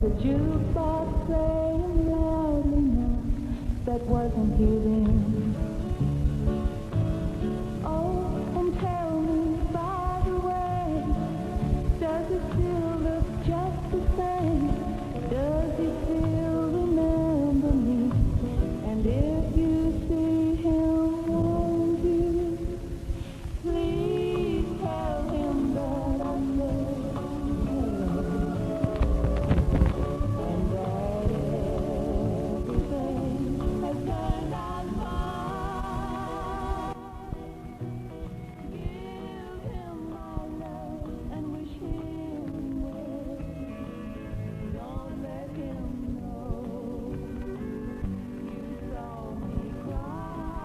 The jukebox playing loudly now, that wasn't giving. Oh, and tell me, by the way, does it still look just the same? Does he still remember me? And if you see him, won't you please tell him that I said hello? And that everything has turned out fine. Give him my love and wish him well. Don't let him know you saw me crying.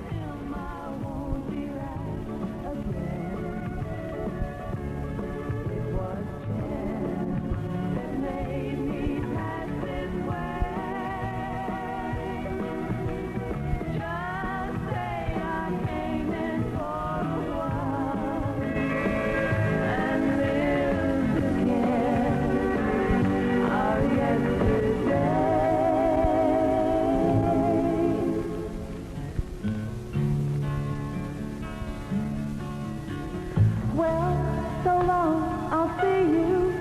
Tell him I won't be right again. It was chance that made me pass this way. Just say I came in for a while and lived again our yesterday. Well, so long, I'll see you.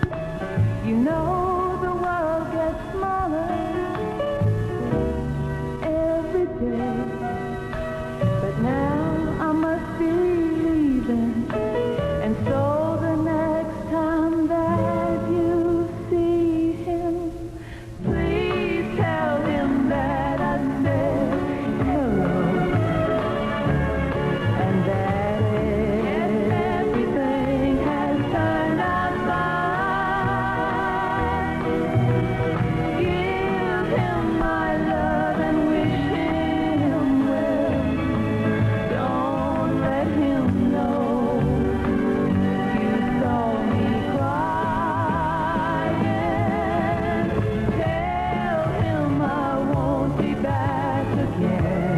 You know the world gets smaller every day. But now I must be leaving. And so the next time that you see him, please tell him that I said hello. And that everything has turned out fine. Give him my love and wish him well. Don't let him know you saw me crying. Tell him I won't be back again.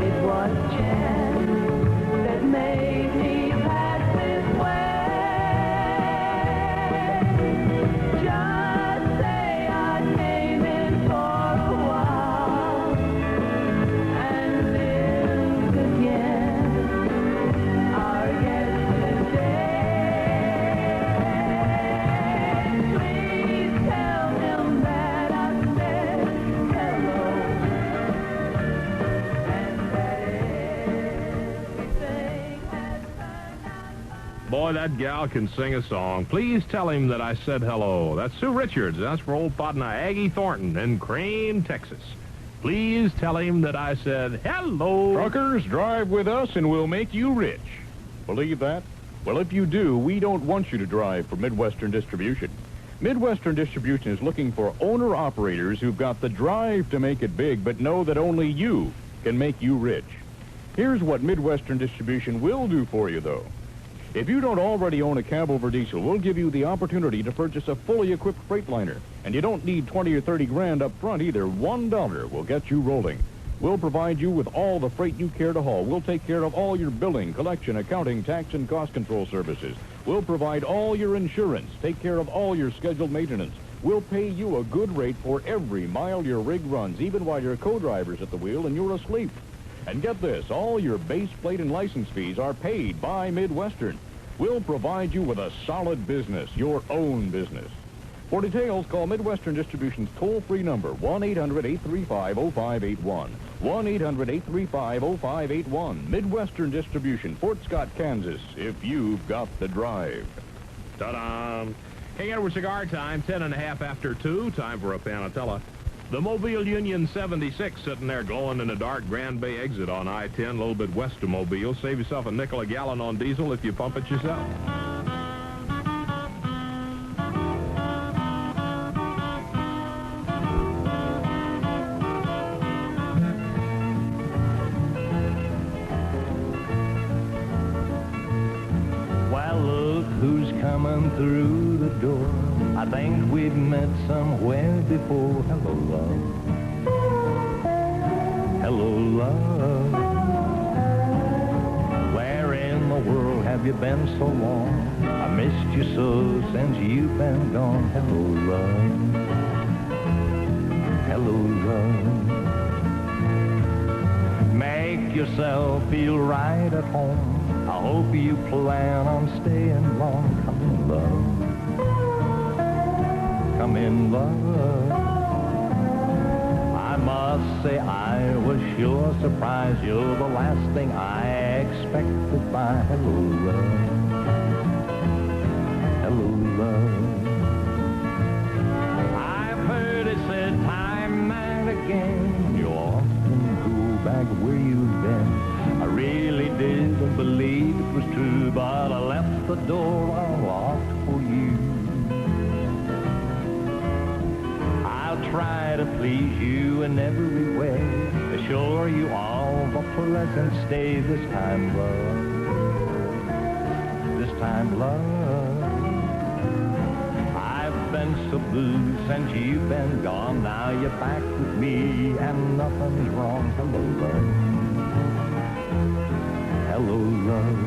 It was chance that made me pass this way. Just say I came in for a while and lived again our yesterday. Please tell him that I said hello and that everything has turned out fine. Boy, that gal can sing a song. Please tell him that I said hello. That's Sue Richards. That's for old partner Aggie Thornton in Crane, Texas. Please tell him that I said hello. Truckers, drive with us and we'll make you rich. Believe that? Well, if you do, we don't want you to drive for Midwestern Distribution. Midwestern Distribution is looking for owner-operators who've got the drive to make it big, but know that only you can make you rich. Here's what Midwestern Distribution will do for you, though. If you don't already own a cab over diesel, we'll give you the opportunity to purchase a fully equipped Freightliner. And you don't need 20 or 30 grand up front either. $1 will get you rolling. We'll provide you with all the freight you care to haul. We'll take care of all your billing, collection, accounting, tax, and cost control services. We'll provide all your insurance, take care of all your scheduled maintenance. We'll pay you a good rate for every mile your rig runs, even while your co-driver's at the wheel and you're asleep. And get this, all your base plate and license fees are paid by Midwestern. We'll provide you with a solid business, your own business. For details, call Midwestern Distribution's toll-free number, 1-800-835-0581. 1-800-835-0581. Midwestern Distribution, Fort Scott, Kansas, if you've got the drive. Ta-da! King Edward Cigar Time, 10:30 after 2. Time for a Panatella. The Mobile Union 76 sitting there glowing in the dark Grand Bay exit on I-10, a little bit west of Mobile. Save yourself a nickel a gallon on diesel if you pump it yourself. Well, look who's coming through the door. I think we've met somewhere before. Hello, love. Hello, love. Where in the world have have you been so long? I missed you so since you've been gone. Hello, love. Hello, love. Make yourself feel right at home. I hope you plan on staying long. Come in, love. Come in, love. I must say I was sure surprised. You're the last thing I expected by. Hello, love. Hello, love. I've heard it said time and again, you often go back where you've been. I really didn't believe it was true, but I left the door unlocked for you. I'll try to please you in every way, assure you all the pleasant stay this time, love. This time, love. I've been so blue since you've been gone. Now you're back with me and nothing's wrong. Hello, love. Hello, love.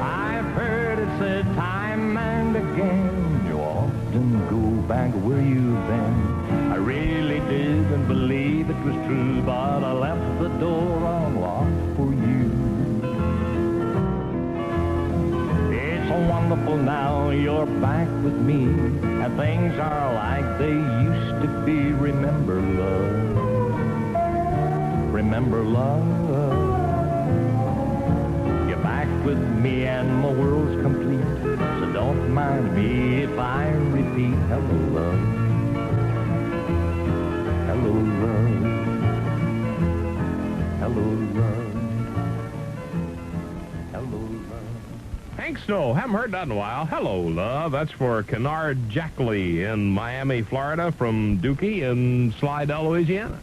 I've heard it said time and again, you often go back where you've been. I really didn't believe it was true, but I left the door unlocked for you. It's so wonderful now you're back with me, and things are like they used to be. Remember, love. Remember, love. You're back with me and my world's complete, so don't mind me if I repeat. Hello, love. Hello, love. Hello, love. Hello, love. Hank Snow, haven't heard that in a while. Hello, love. That's for Kennard Jackley in Miami, Florida, from Dookie in Slidell, Louisiana.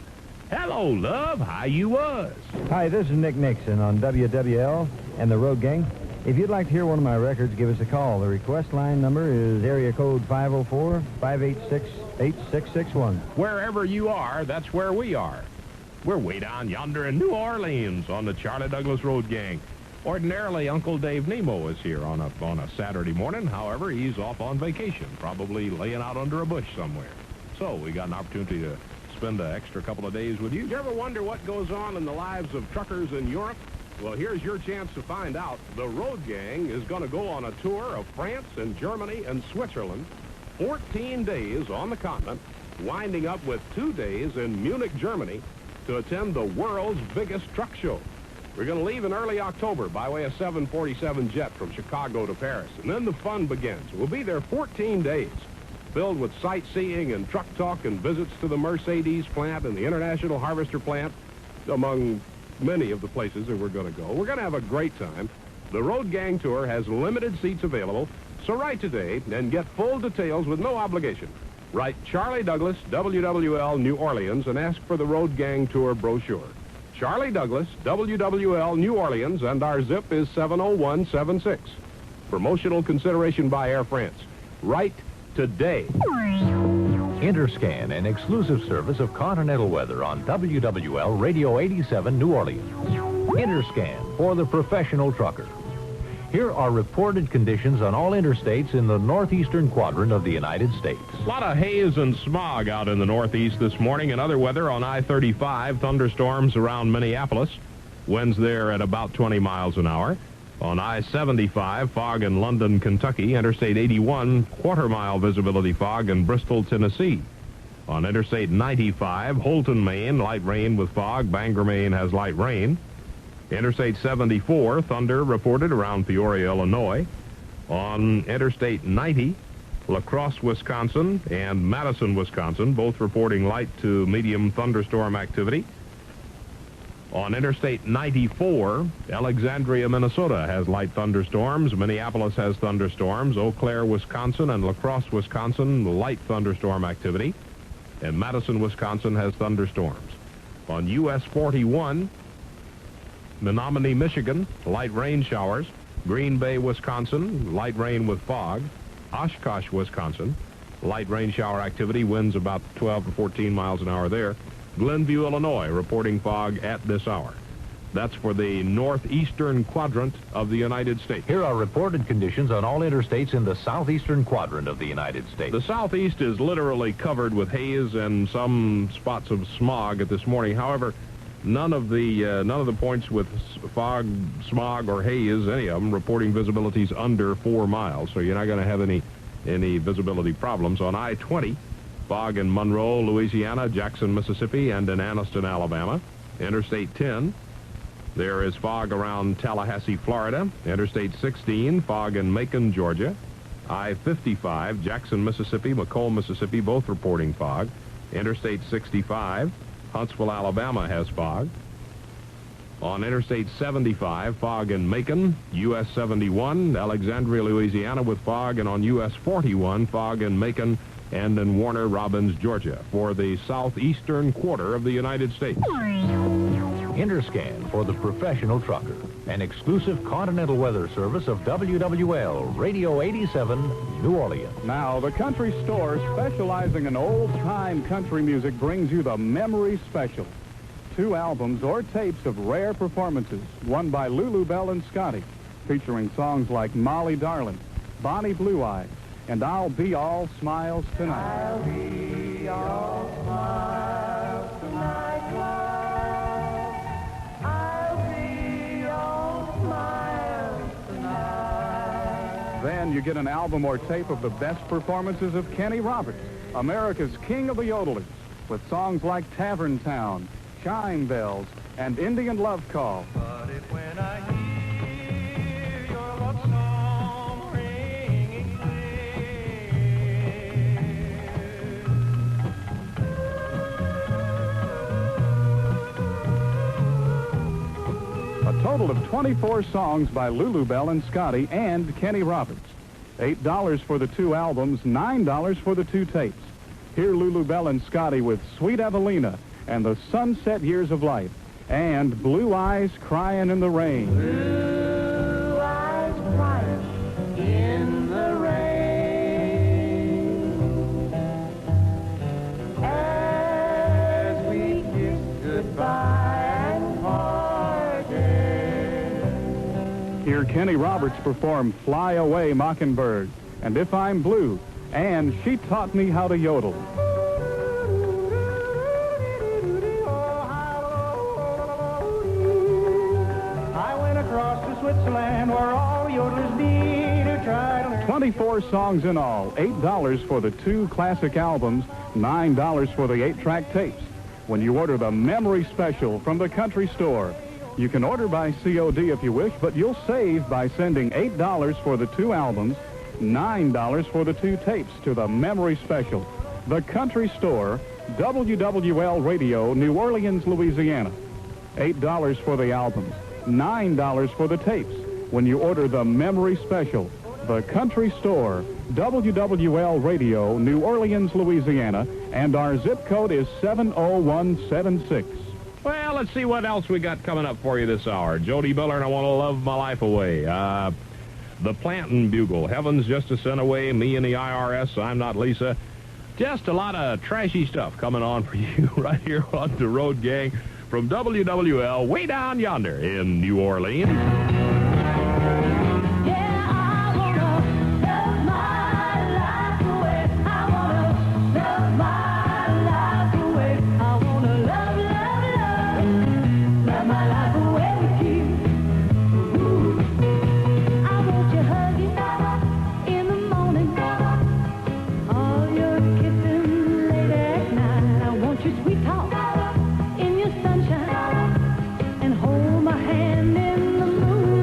Hello, love. How you was? Hi, this is Nick Nixon on WWL and the Road Gang. If you'd like to hear one of my records, give us a call. The request line number is area code 504-586-8661. Wherever you are, that's where we are. We're way down yonder in New Orleans on the Charlie Douglas Road Gang. Ordinarily, Uncle Dave Nemo is here on a Saturday morning. However, he's off on vacation, probably laying out under a bush somewhere. So we got an opportunity to spend an extra couple of days with you. Did you ever wonder what goes on in the lives of truckers in Europe? Well, here's your chance to find out. The Road Gang is going to go on a tour of France and Germany and Switzerland, 14 days on the continent, winding up with 2 days in Munich, Germany, to attend the world's biggest truck show. We're going to leave in early October by way of 747 jet from Chicago to Paris, and then the fun begins. We'll be there 14 days, filled with sightseeing and truck talk and visits to the Mercedes plant and the International Harvester plant, among many of the places that we're going to go. We're going to have a great time. The Road Gang Tour has limited seats available, so write today and get full details with no obligation. Write Charlie Douglas, WWL, New Orleans, and ask for the Road Gang Tour brochure. Charlie Douglas, WWL, New Orleans, and our zip is 70176. Promotional consideration by Air France. Write today. Interscan, an exclusive service of Continental Weather on WWL Radio 87 New Orleans. Interscan for the professional trucker. Here are reported conditions on all interstates in the northeastern quadrant of the United States. A lot of haze and smog out in the northeast this morning, and other weather on I-35. Thunderstorms around Minneapolis. Winds there at about 20 miles an hour. On I-75, fog in London, Kentucky. Interstate 81, quarter-mile visibility fog in Bristol, Tennessee. On Interstate 95, Holton, Maine, light rain with fog. Bangor, Maine has light rain. Interstate 74, thunder reported around Peoria, Illinois. On Interstate 90, La Crosse, Wisconsin, and Madison, Wisconsin, both reporting light to medium thunderstorm activity. On Interstate 94, Alexandria, Minnesota has light thunderstorms. Minneapolis has thunderstorms. Eau Claire, Wisconsin, and La Crosse, Wisconsin, light thunderstorm activity. And Madison, Wisconsin has thunderstorms. On US 41, Menominee, Michigan, light rain showers. Green Bay, Wisconsin, light rain with fog. Oshkosh, Wisconsin, light rain shower activity, winds about 12 to 14 miles an hour there. Glenview, Illinois, reporting fog at this hour. That's for the northeastern quadrant of the United States. Here are reported conditions on all interstates in the southeastern quadrant of the United States. The southeast is literally covered with haze and some spots of smog at this morning. However, none of the points with fog, smog, or haze, any of them, reporting visibilities under 4 miles. So you're not going to have any visibility problems. On I-20, fog in Monroe, Louisiana, Jackson, Mississippi, and in Anniston, Alabama. Interstate 10, there is fog around Tallahassee, Florida. Interstate 16, fog in Macon, Georgia. I-55, Jackson, Mississippi, McComb, Mississippi, both reporting fog. Interstate 65, Huntsville, Alabama has fog. On Interstate 75, fog in Macon. US 71, Alexandria, Louisiana with fog. And on US 41, fog in Macon and in Warner Robins, Georgia, for the southeastern quarter of the United States. Interscan for the professional trucker. An exclusive continental weather service of WWL Radio 87, New Orleans. Now, the country store specializing in old-time country music brings you the Memory Special. 2 albums or tapes of rare performances, one by Lulu Bell and Scotty, featuring songs like Molly Darlin', Bonnie Blue Eyes, and I'll Be All Smiles Tonight. I'll be all smiles tonight, love. I'll be all smiles tonight. Then you get an album or tape of the best performances of Kenny Roberts, America's king of the yodelers, with songs like Tavern Town, Chime Bells, and Indian Love Call. But if when I hear your love song ringing A total of 24 songs by Lulu Bell and Scotty and Kenny Roberts. $8 for the 2 albums, $9 for the 2 tapes. Hear Lulu Bell and Scotty with Sweet Evelina and the Sunset Years of Life, and Blue Eyes Crying in the Rain. Blue eyes crying in the rain as we kiss goodbye and parted. Hear Kenny Roberts perform Fly Away Mockingbird, and If I'm Blue, and She Taught Me How to Yodel. Switzerland, where all yodelers be to try to learn. 24 songs in all, $8 for the 2 classic albums, $9 for the 8-track tapes. When you order the Memory Special from the country store, you can order by COD if you wish, but you'll save by sending $8 for the 2 albums, $9 for the 2 tapes to the Memory Special. The country store, WWL Radio, New Orleans, Louisiana. $8 for the albums, $9 for the tapes when you order the Memory Special. The country store, WWL Radio, New Orleans, Louisiana, and our zip code is 70176. Well, let's see what else we got coming up for you this hour. Jody Miller and I Want to Love My Life Away. The Plantin' Bugle, Heaven's Just a Cent Away, Me and the IRS, I'm Not Lisa. Just a lot of trashy stuff coming on for you right here on the Road Gang from WWL way down yonder in New Orleans. Yeah, I wanna love my life away. I wanna love my life away. I wanna love, love, love, love my life away with you. Ooh. I want you hugging in the morning, all your kissing late at night. I want your sweet talk in your sunshine, and hold my hand in the moon.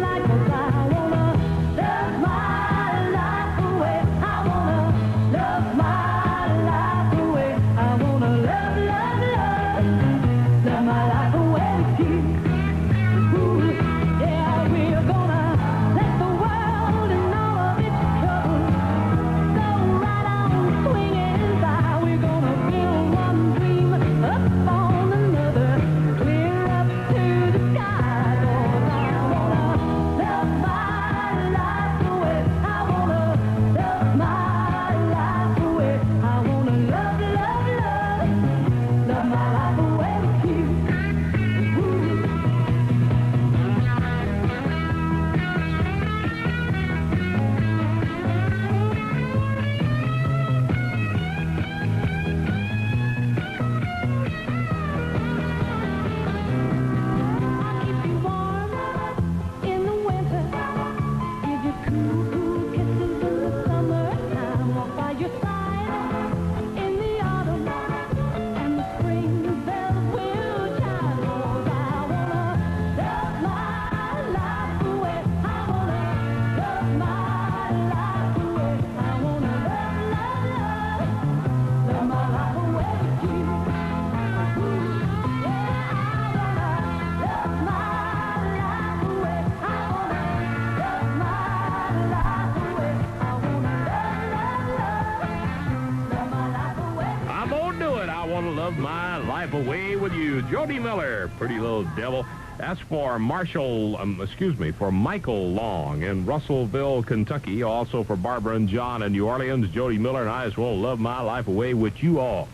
life away with you. Jody Miller, pretty little devil. That's for for Michael Long in Russellville, Kentucky. Also for Barbara and John in New Orleans. Jody Miller and I just want to love my life away with you all.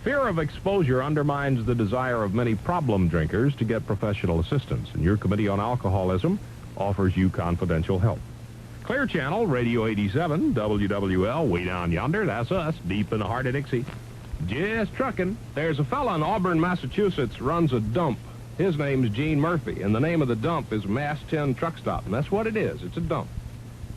Fear of exposure undermines the desire of many problem drinkers to get professional assistance, and your Committee on Alcoholism offers you confidential help. Clear Channel, Radio 87, WWL, way down yonder, that's us, deep in the heart of Dixie. Just trucking. There's a fella in Auburn, Massachusetts, runs a dump. His name's Gene Murphy, and the name of the dump is Mass 10 Truck Stop, and that's what it is. It's a dump.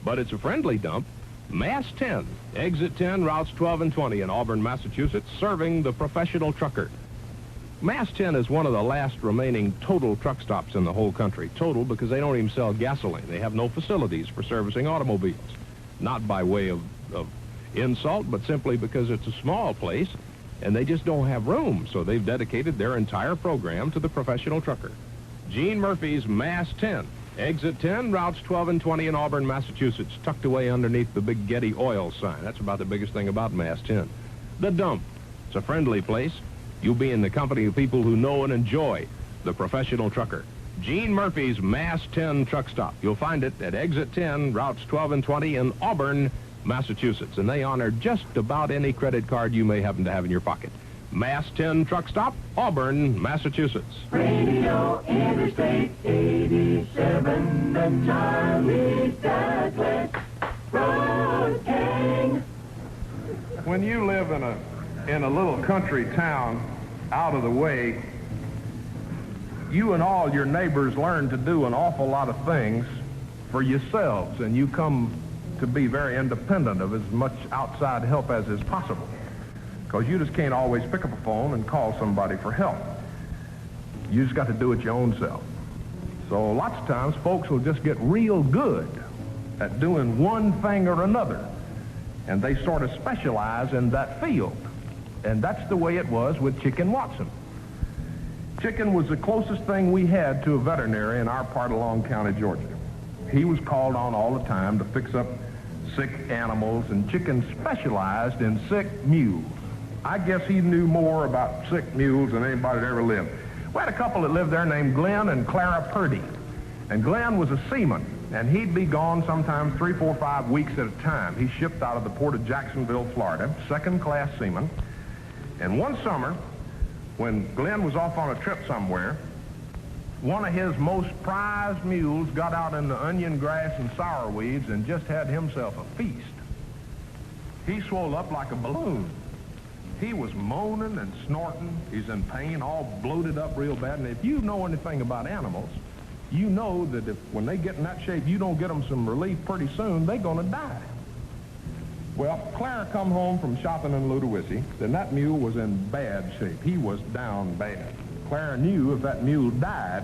But it's a friendly dump. Mass 10, Exit 10, Routes 12 and 20 in Auburn, Massachusetts, serving the professional trucker. Mass 10 is one of the last remaining total truck stops in the whole country. Total because they don't even sell gasoline. They have no facilities for servicing automobiles. Not by way of insult, but simply because it's a small place, and they just don't have room, so they've dedicated their entire program to the professional trucker. Gene Murphy's Mass 10, Exit 10, Routes 12 and 20 in Auburn, Massachusetts, tucked away underneath the big Getty Oil sign. That's about the biggest thing about Mass 10. The dump. It's a friendly place. You'll be in the company of people who know and enjoy the professional trucker. Gene Murphy's Mass 10 Truck Stop. You'll find it at Exit 10, Routes 12 and 20 in Auburn, Massachusetts, and they honor just about any credit card you may happen to have in your pocket. Mass 10 Truck Stop, Auburn, Massachusetts. Radio Interstate 87, the Charlie Douglas Road Gang. When you live in a little country town out of the way, you and all your neighbors learn to do an awful lot of things for yourselves, and you come to be very independent of as much outside help as is possible, because you just can't always pick up a phone and call somebody for help. You just got to do it your own self. So lots of times folks will just get real good at doing one thing or another, and they sort of specialize in that field. And that's the way it was with Chicken Watson. Chicken was the closest thing we had to a veterinary in our part of Long County, Georgia. He was called on all the time to fix up sick animals, and Chicken specialized in sick mules. I guess he knew more about sick mules than anybody that ever lived. We had a couple that lived there named Glenn and Clara Purdy. And Glenn was a seaman, and he'd be gone sometimes 3, 4, 5 weeks at a time. He shipped out of the port of Jacksonville, Florida, second-class seaman. And one summer, when Glenn was off on a trip somewhere, one of his most prized mules got out in the onion grass and sour weeds and just had himself a feast. He swelled up like a balloon. He was moaning and snorting. He's in pain, all bloated up real bad. And if you know anything about animals, you know that when they get in that shape, you don't get them some relief pretty soon, they're going to die. Well, Clara come home from shopping in Ludowici, and that mule was in bad shape. He was down bad. Clara knew if that mule died,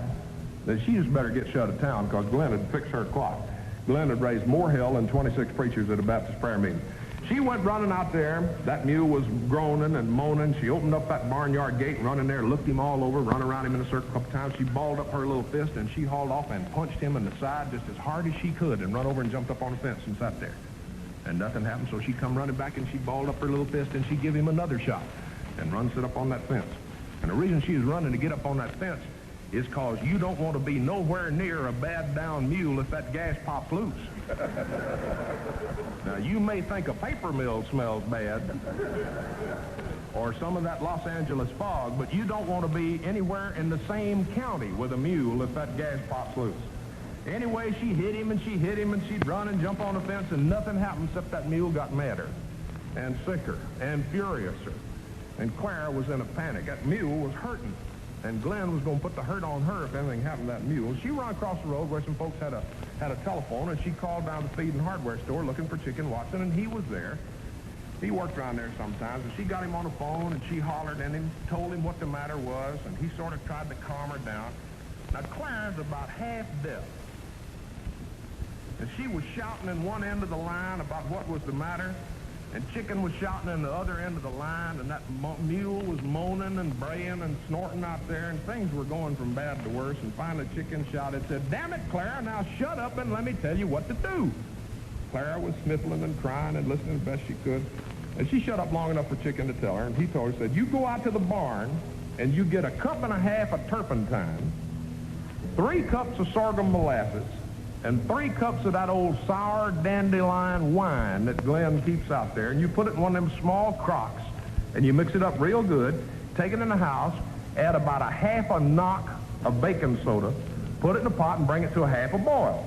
that she just better get shut of town, because Glenn had fixed her clock. Glenn had raised more hell than 26 preachers at a Baptist prayer meeting. She went running out there. That mule was groaning and moaning. She opened up that barnyard gate and run in there, looked him all over, run around him in a circle a couple times. She balled up her little fist, and she hauled off and punched him in the side just as hard as she could and run over and jumped up on the fence and sat there. And nothing happened, so she come running back, and she balled up her little fist, and she give him another shot and run sit up on that fence. And the reason she was running to get up on that fence is because you don't want to be nowhere near a bad down mule if that gas pops loose. Now, you may think a paper mill smells bad, or some of that Los Angeles fog, but you don't want to be anywhere in the same county with a mule if that gas pops loose. Anyway, she hit him, and she'd run and jump on the fence, and nothing happened except that mule got madder and sicker and furiouser. And Clara was in a panic. That mule was hurting, and Glenn was going to put the hurt on her if anything happened to that mule. She ran across the road where some folks had a telephone, and she called down the feed and hardware store looking for Chicken Watson, and he was there. He worked around there sometimes, and she got him on the phone, and she hollered at him, told him what the matter was, and he sort of tried to calm her down. Now, Clara's about half deaf, and she was shouting in one end of the line about what was the matter, and Chicken was shouting in the other end of the line, and that mule was moaning and braying and snorting out there, and things were going from bad to worse. And finally Chicken shouted, said, "Damn it, Clara, now shut up and let me tell you what to do." Clara was sniffling and crying and listening as best she could, and she shut up long enough for Chicken to tell her, and he told her, said, "You go out to the barn and you get a cup and a half of turpentine, 3 cups of sorghum molasses, and 3 cups of that old sour dandelion wine that Glenn keeps out there, and you put it in one of them small crocks, and you mix it up real good, take it in the house, add about a half a knock of baking soda, put it in a pot and bring it to a half a boil.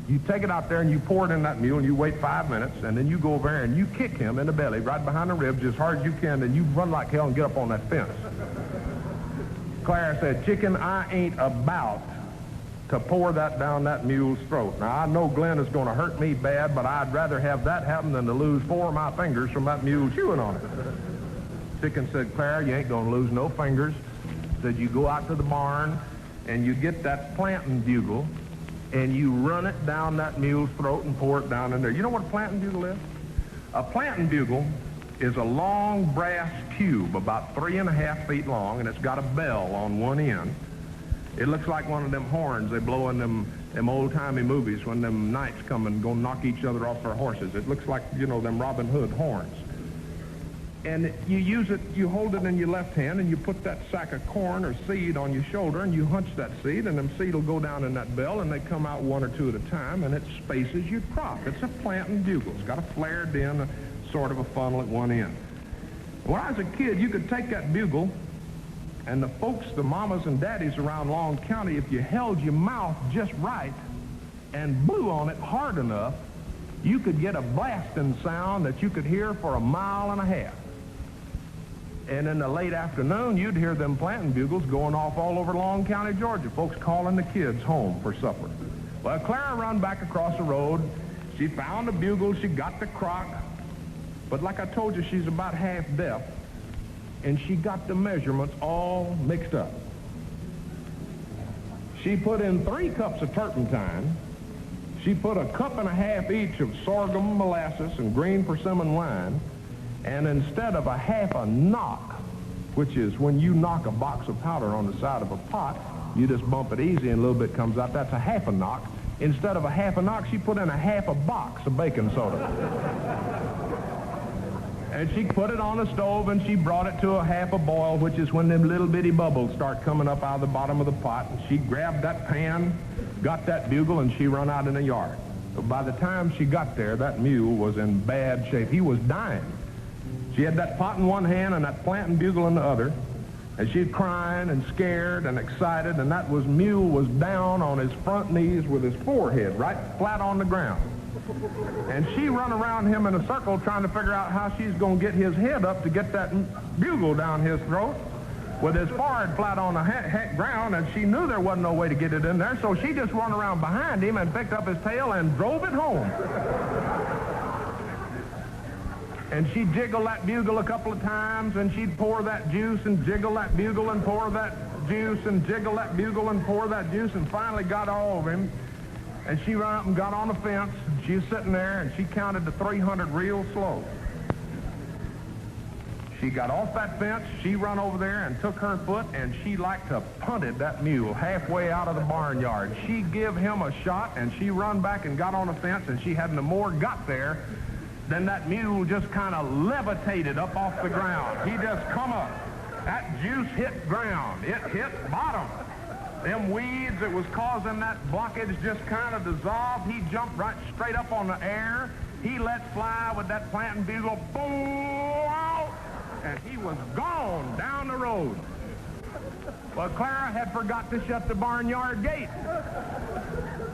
You take it out there and you pour it in that mule and you wait 5 minutes, and then you go over there and you kick him in the belly right behind the ribs as hard as you can, and you run like hell and get up on that fence. Clara said, "Chicken, I ain't about to pour that down that mule's throat. Now, I know Glenn is going to hurt me bad, but I'd rather have that happen than to lose 4 of my fingers from that mule chewing on it." Chicken said, "Clara, you ain't going to lose no fingers." Said, "You go out to the barn and you get that plantain bugle and you run it down that mule's throat and pour it down in there." You know what a plantain bugle is? A plantain bugle is a long brass cube about 3.5 feet long, and it's got a bell on one end. It looks like one of them horns they blow in them old-timey movies when them knights come and go knock each other off their horses. It looks like, you know, them Robin Hood horns. And you use it, you hold it in your left hand, and you put that sack of corn or seed on your shoulder, and you hunch that seed, and them seed will go down in that bell, and they come out 1 or 2 at a time, and it spaces your crop. It's a plantain bugle. It's got a flared in, sort of a funnel at one end. When I was a kid, you could take that bugle, and the folks, the mamas and daddies around Long County, if you held your mouth just right and blew on it hard enough, you could get a blasting sound that you could hear for 1.5 miles. And in the late afternoon, you'd hear them plantain bugles going off all over Long County, Georgia, folks calling the kids home for supper. Well, Clara run back across the road. She found the bugle. She got the crock. But like I told you, she's about half deaf, and she got the measurements all mixed up. She put in 3 cups of turpentine. She put 1.5 cups each of sorghum molasses and green persimmon wine. And instead of a half a knock, which is when you knock a box of powder on the side of a pot, you just bump it easy and a little bit comes out. That's a half a knock. Instead of a half a knock, she put in a half a box of baking soda. And she put it on the stove and she brought it to a half a boil, which is when them little bitty bubbles start coming up out of the bottom of the pot. And she grabbed that pan, got that bugle, and she run out in the yard. But by the time she got there, that mule was in bad shape. He was dying. She had that pot in one hand and that plantain bugle in the other, and she's crying and scared and excited, and that mule was down on his front knees with his forehead right flat on the ground. And she run around him in a circle trying to figure out how she's going to get his head up to get that bugle down his throat with his forehead flat on the ground, and she knew there wasn't no way to get it in there, so she just run around behind him and picked up his tail and drove it home. And she'd jiggle that bugle a couple of times, and she'd pour that juice and jiggle that bugle and pour that juice and jiggle that bugle and pour that juice, and finally got all of him. And she ran up and got on the fence. She was sitting there, and she counted to 300 real slow. She got off that fence, she run over there and took her foot, and she like to punted that mule halfway out of the barnyard. She give him a shot, and she run back and got on the fence, and she hadn't no more got there than that mule just kind of levitated up off the ground. He just come up. That juice hit ground. It hit bottom. Them weeds that was causing that blockage just kind of dissolved. He jumped right straight up on the air. He let fly with that plantain bugle. Boom! And he was gone down the road. Well, Clara had forgot to shut the barnyard gate.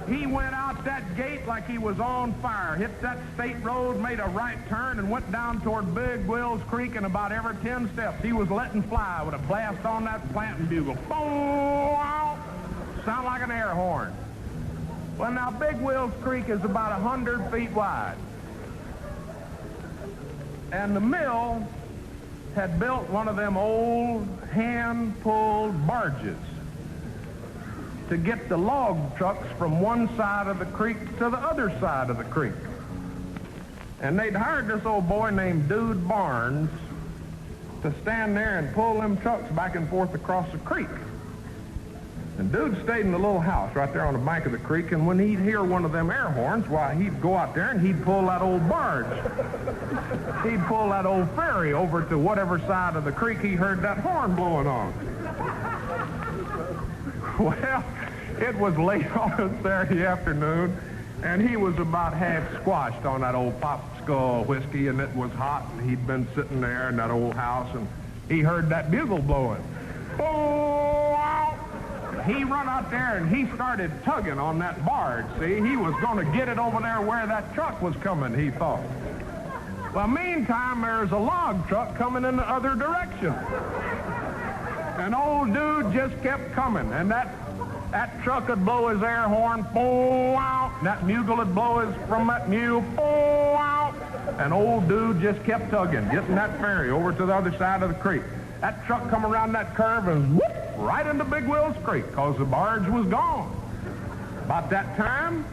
He went out that gate like he was on fire, hit that state road, made a right turn, and went down toward Big Will's Creek, and about every 10 steps he was letting fly with a blast on that plantain bugle. Boom! Sound like an air horn. Well, now, Big Will's Creek is about 100 feet wide. And the mill had built one of them old hand-pulled barges to get the log trucks from one side of the creek to the other side of the creek. And they'd hired this old boy named Dude Barnes to stand there and pull them trucks back and forth across the creek. And Dude stayed in the little house right there on the bank of the creek, and when he'd hear one of them air horns, why, he'd go out there and he'd pull that old barge. He'd pull that old ferry over to whatever side of the creek he heard that horn blowing on. Well, it was late on a Saturday afternoon, and he was about half squashed on that old Popsicle whiskey, and it was hot, and he'd been sitting there in that old house, and he heard that bugle blowing. Oh, wow. He run out there, and he started tugging on that barge, see? He was going to get it over there where that truck was coming, he thought. Well, meantime, there's a log truck coming in the other direction. And old Dude just kept coming, and that truck would blow his air horn, boom, out. That mule would blow his from that mule, boom, out. And old Dude just kept tugging, getting that ferry over to the other side of the creek. That truck come around that curve and whoop, right into Big Will's Creek, because the barge was gone. About that time,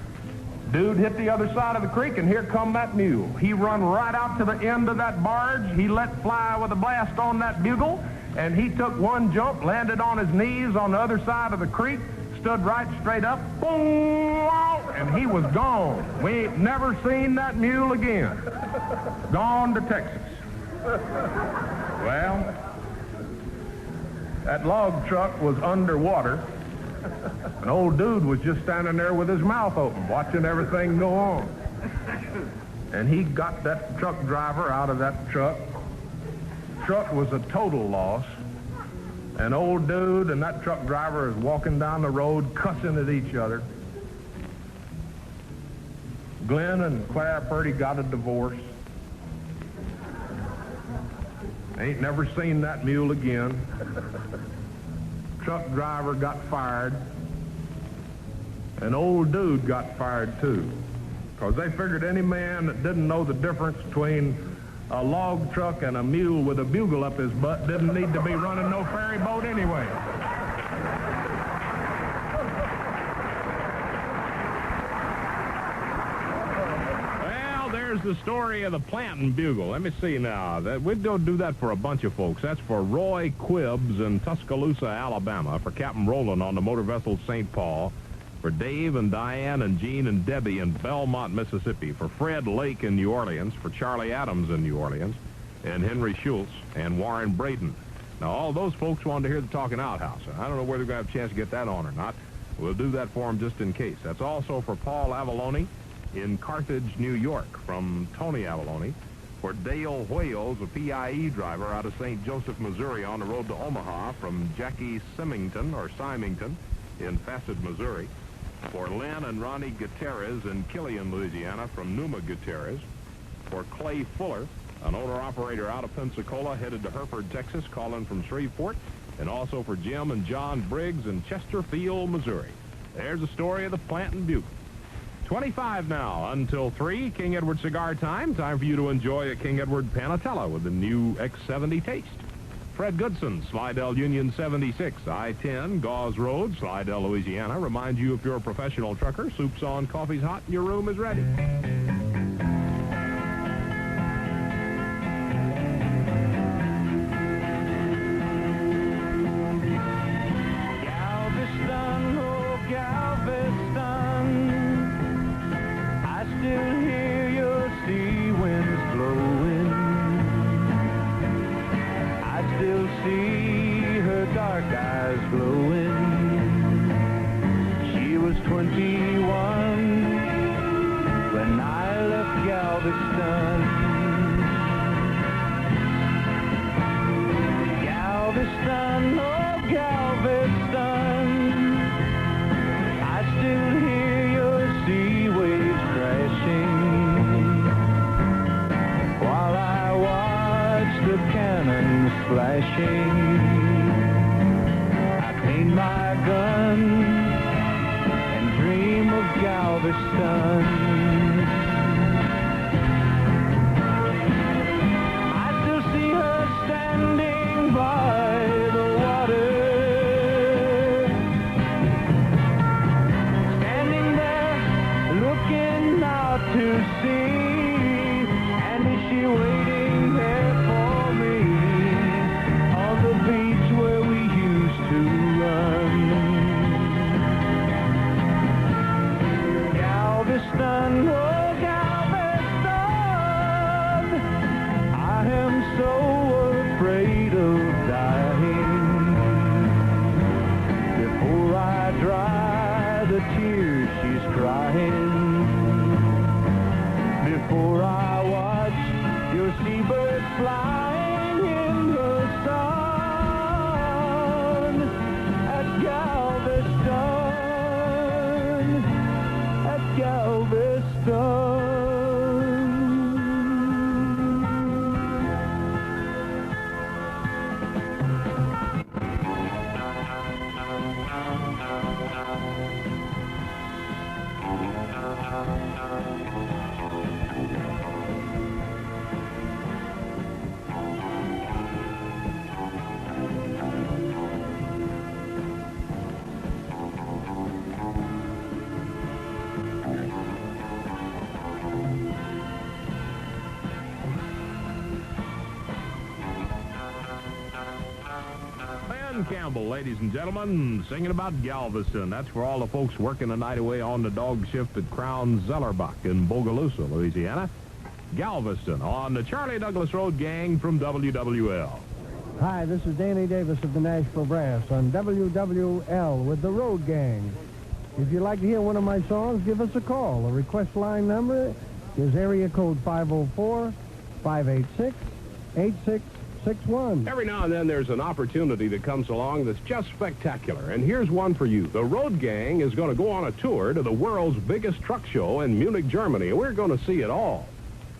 Dude hit the other side of the creek, and here come that mule. He run right out to the end of that barge. He let fly with a blast on that bugle, and he took one jump, landed on his knees on the other side of the creek, stood right straight up, boom, and he was gone. We ain't never seen that mule again. Gone to Texas. Well, that log truck was underwater. An old Dude was just standing there with his mouth open, watching everything go on. And he got that truck driver out of that truck. Truck was a total loss. And old Dude and that truck driver is walking down the road cussing at each other. Glenn and Claire Purdy got a divorce. Ain't never seen that mule again. Truck driver got fired. And old Dude got fired too. Because they figured any man that didn't know the difference between a log truck and a mule with a bugle up his butt didn't need to be running no ferry boat anyway. Well, there's the story of the planting bugle. Let me see now. We don't do that for a bunch of folks. That's for Roy Quibbs in Tuscaloosa, Alabama, for Captain Rowland on the motor vessel St. Paul, for Dave and Diane and Jean and Debbie in Belmont, Mississippi, for Fred Lake in New Orleans, for Charlie Adams in New Orleans, and Henry Schultz and Warren Braden. Now, all those folks wanted to hear the Talking Outhouse. I don't know whether we're going to have a chance to get that on or not. We'll do that for them just in case. That's also for Paul Avalone in Carthage, New York, from Tony Avalone, for Dale Wales, a PIE driver out of St. Joseph, Missouri, on the road to Omaha, from Jackie Symington in Facet, Missouri, for Lynn and Ronnie Gutierrez in Killian, Louisiana, from Numa Gutierrez, for Clay Fuller, an owner-operator out of Pensacola, headed to Hereford, Texas, calling from Shreveport, and also for Jim and John Briggs in Chesterfield, Missouri. There's the story of the Planting Bugle. 25 now until 3, King Edward cigar time. Time for you to enjoy a King Edward Panatella with the new X70 taste. Fred Goodson, Slidell Union 76, I-10, Gauze Road, Slidell, Louisiana. Reminds you if you're a professional trucker, soup's on, coffee's hot, and your room is ready. Galveston, oh Galveston, I still hear your sea winds blowing. I still see her dark eyes glowing. She was 21 when I left Galveston. Galveston, oh Galveston, I still hear your sea waves crashing while I watch the cannons flashing. I clean my gun and dream of Galveston. I still see her standing by the water, standing there looking out to sea. And is she waiting there for me on the beach where we used to run? flying. Before I watch your seabird flying in the sun at Galveston, at Galveston. Campbell, ladies and gentlemen, singing about Galveston. That's for all the folks working the night away on the dog shift at Crown Zellerbach in Bogalusa, Louisiana. Galveston on the Charlie Douglas Road Gang from WWL. Hi, this is Danny Davis of the Nashville Brass on WWL with the Road Gang. If you'd like to hear one of my songs, give us a call. The request line number is area code 504-586-8661. Every now and then there's an opportunity that comes along that's just spectacular. And here's one for you. The Road Gang is going to go on a tour to the world's biggest truck show in Munich, Germany. And we're going to see it all.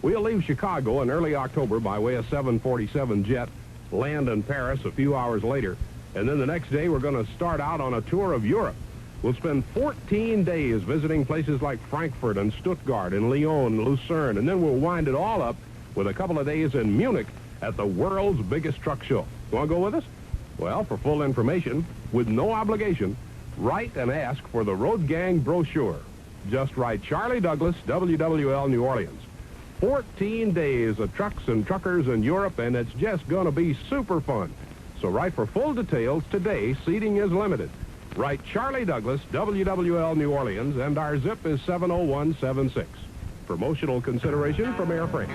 We'll leave Chicago in early October by way of 747 jet, land in Paris a few hours later. And then the next day we're going to start out on a tour of Europe. We'll spend 14 days visiting places like Frankfurt and Stuttgart and Lyon and Lucerne. And then we'll wind it all up with a couple of days in Munich at the world's biggest truck show. You want to go with us? Well, for full information, with no obligation, write and ask for the Road Gang brochure. Just write Charlie Douglas, WWL, New Orleans. 14 days of trucks and truckers in Europe, and it's just going to be super fun. So write for full details today. Seating is limited. Write Charlie Douglas, WWL, New Orleans, and our zip is 70176. Promotional consideration from Air France.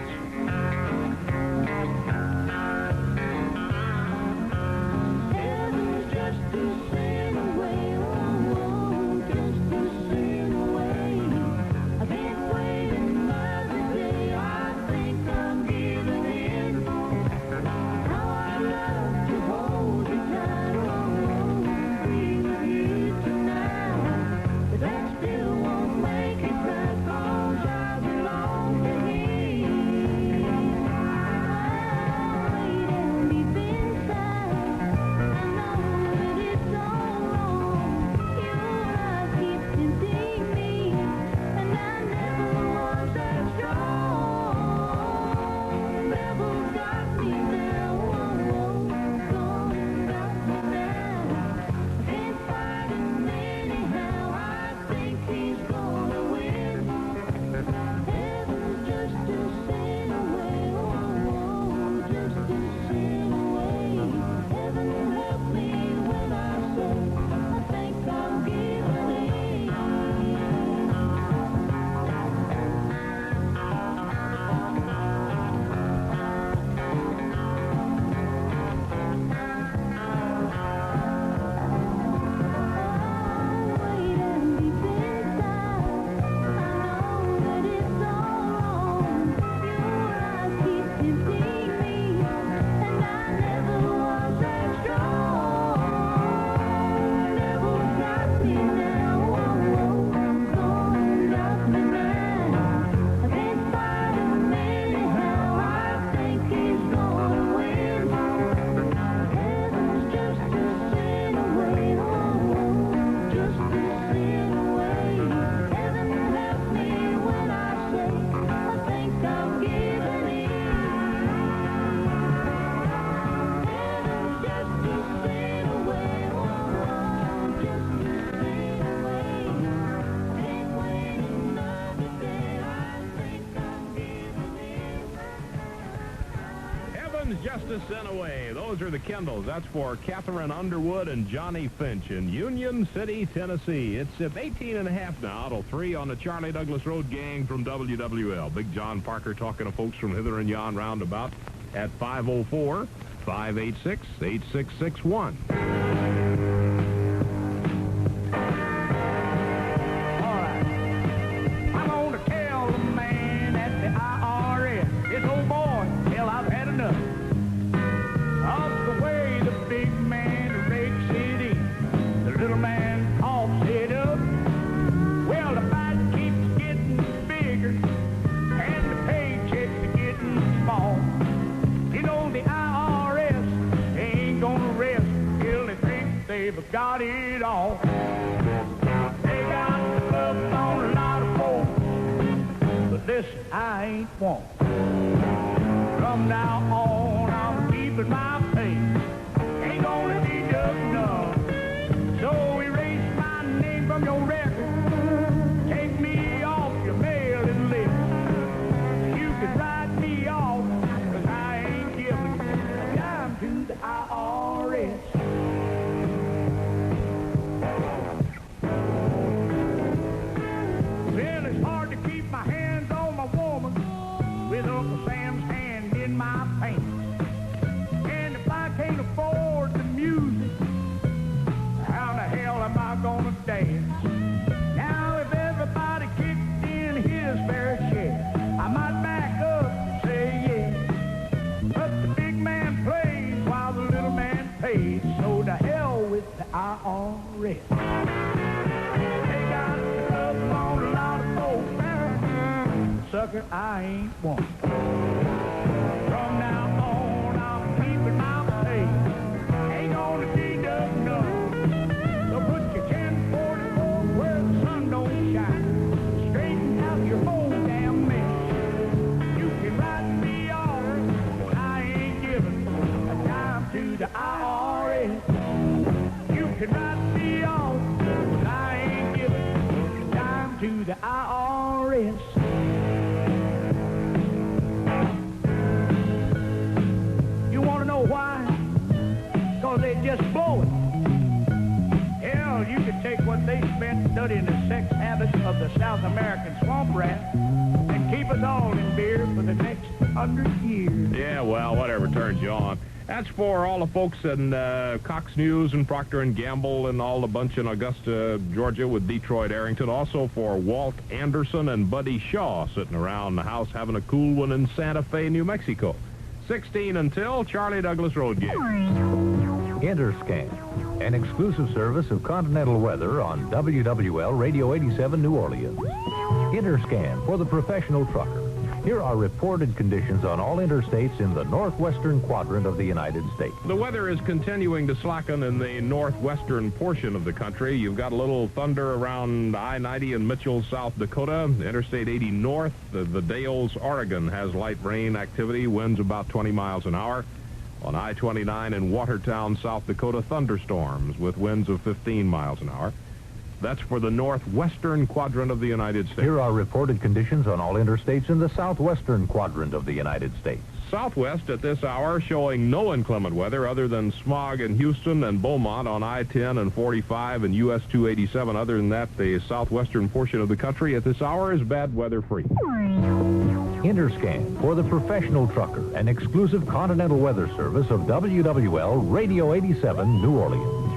Just a Cent Away. Those are the Kendalls. That's for Catherine Underwood and Johnny Finch in Union City, Tennessee. It's 18 and a half now till 3 on the Charlie Douglas Road Gang from WWL. Big John Parker talking to folks from hither and yon roundabout at 504-586-8661. listen, I ain't one. From now on, I'm keeping my pace. Ain't gonna deduct none. So erase my name from your record. Take me off your mailing list. You can write me off, 'cause I ain't giving a dime to the IRS. Well, it's hard to keep my hands on my woman with Uncle Sam's hand in my pants. And if I can't afford the music, how the hell am I gonna dance? Now, if everybody kicked in his fair share, I might back up and say yes. But the big man plays while the little man pays, so to hell with the IRS. They got the clubs on a lot of folks. Sucker, I ain't one. From now on, I'm keeping my pace. Ain't gonna deduct none. So put your 1044 where the sun don't shine. Straighten out your whole damn mess. You can write me off, but I ain't giving a dime to the IRS. You can write me off, but I ain't giving a dime to the IRS. You want to know why? Because they just blow it. Hell, you could take what they spent studying the sex habits of the South American swamp rat and keep us all in beer for the next 100 years. Yeah, well, whatever turns you on. That's for all the folks in Cox News and Procter & Gamble and all the bunch in Augusta, Georgia with Detroit Arrington. Also for Walt Anderson and Buddy Shaw sitting around the house having a cool one in Santa Fe, New Mexico. 16 until Charlie Douglas Road Game. Interscan, an exclusive service of Continental Weather on WWL Radio 87 New Orleans. Interscan for the professional trucker. Here are reported conditions on all interstates in the northwestern quadrant of the United States. The weather is continuing to slacken in the northwestern portion of the country. You've got a little thunder around I-90 in Mitchell, South Dakota. Interstate 80 north, the Dales, Oregon has light rain activity, winds about 20 miles an hour. On I-29 in Watertown, South Dakota, thunderstorms with winds of 15 miles an hour. That's for the northwestern quadrant of the United States. Here are reported conditions on all interstates in the southwestern quadrant of the United States. Southwest at this hour showing no inclement weather other than smog in Houston and Beaumont on I-10 and 45 and US 287. Other than that, the southwestern portion of the country at this hour is bad weather free. Interscan for the professional trucker, an exclusive continental weather service of WWL Radio 87 New Orleans.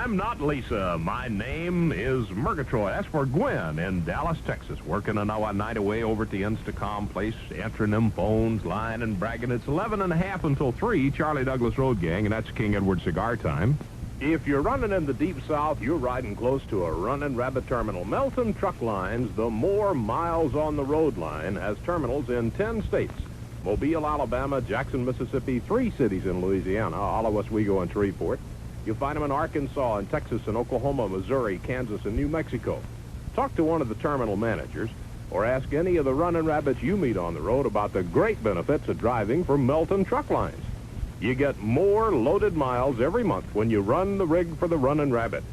I'm not Lisa. My name is Murgatroyd. That's for Gwen in Dallas, Texas. Working a night away over at the Instacom place, answering them phones, lying and bragging. It's 11:30 until 3, Charlie Douglas Road Gang, and that's King Edward Cigar Time. If you're running in the Deep South, you're riding close to a running rabbit terminal. Melton Truck Lines, the more miles on the road line, has terminals in 10 states. Mobile, Alabama, Jackson, Mississippi, 3 cities in Louisiana, all of Oswego and Shreveport. You'll find them in Arkansas and Texas and Oklahoma, Missouri, Kansas, and New Mexico. Talk to one of the terminal managers or ask any of the running rabbits you meet on the road about the great benefits of driving for Melton Truck Lines. You get more loaded miles every month when you run the rig for the running rabbit.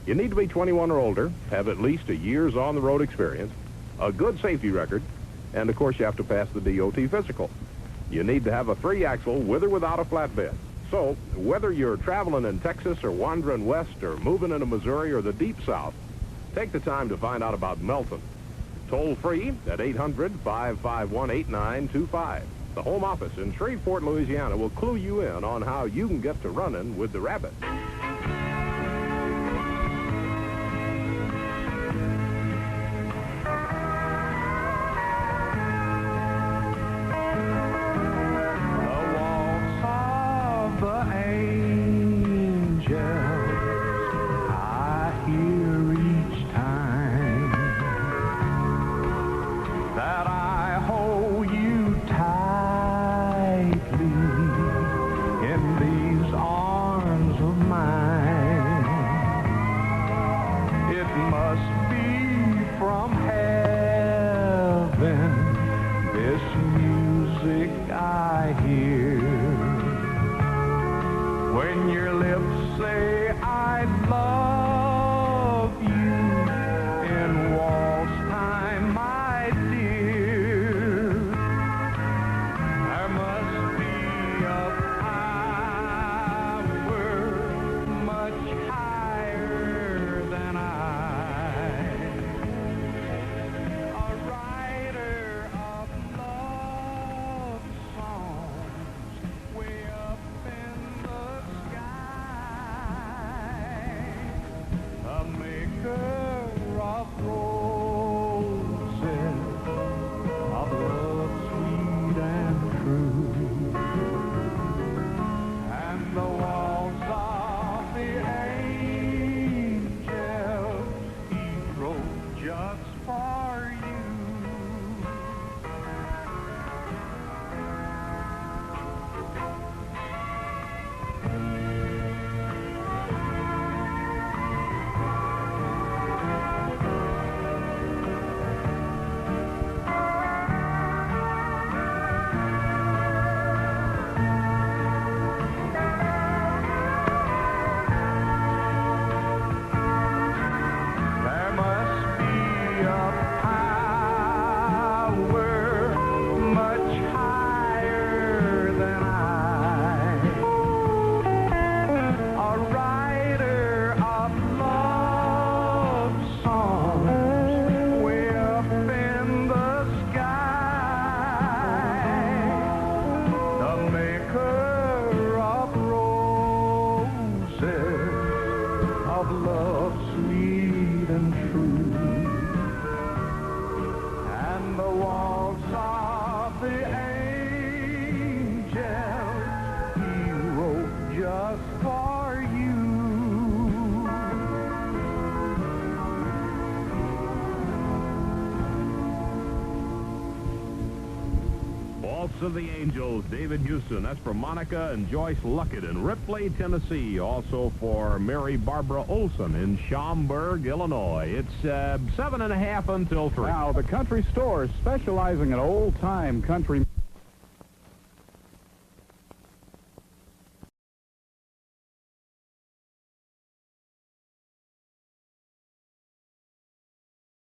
You need to be 21 or older, have at least a year's on-the-road experience, a good safety record, and, of course, you have to pass the DOT physical. You need to have a 3-axle with or without a flatbed. So, whether you're traveling in Texas or wandering west or moving into Missouri or the Deep South, take the time to find out about Melton. Toll free at 800-551-8925. The home office in Shreveport, Louisiana will clue you in on how you can get to running with the rabbit. Of the Angels, David Houston. That's for Monica and Joyce Luckett in Ripley, Tennessee. Also for Mary Barbara Olson in Schaumburg, Illinois. It's 7:30 until 3. Now, the country store is specializing in old-time country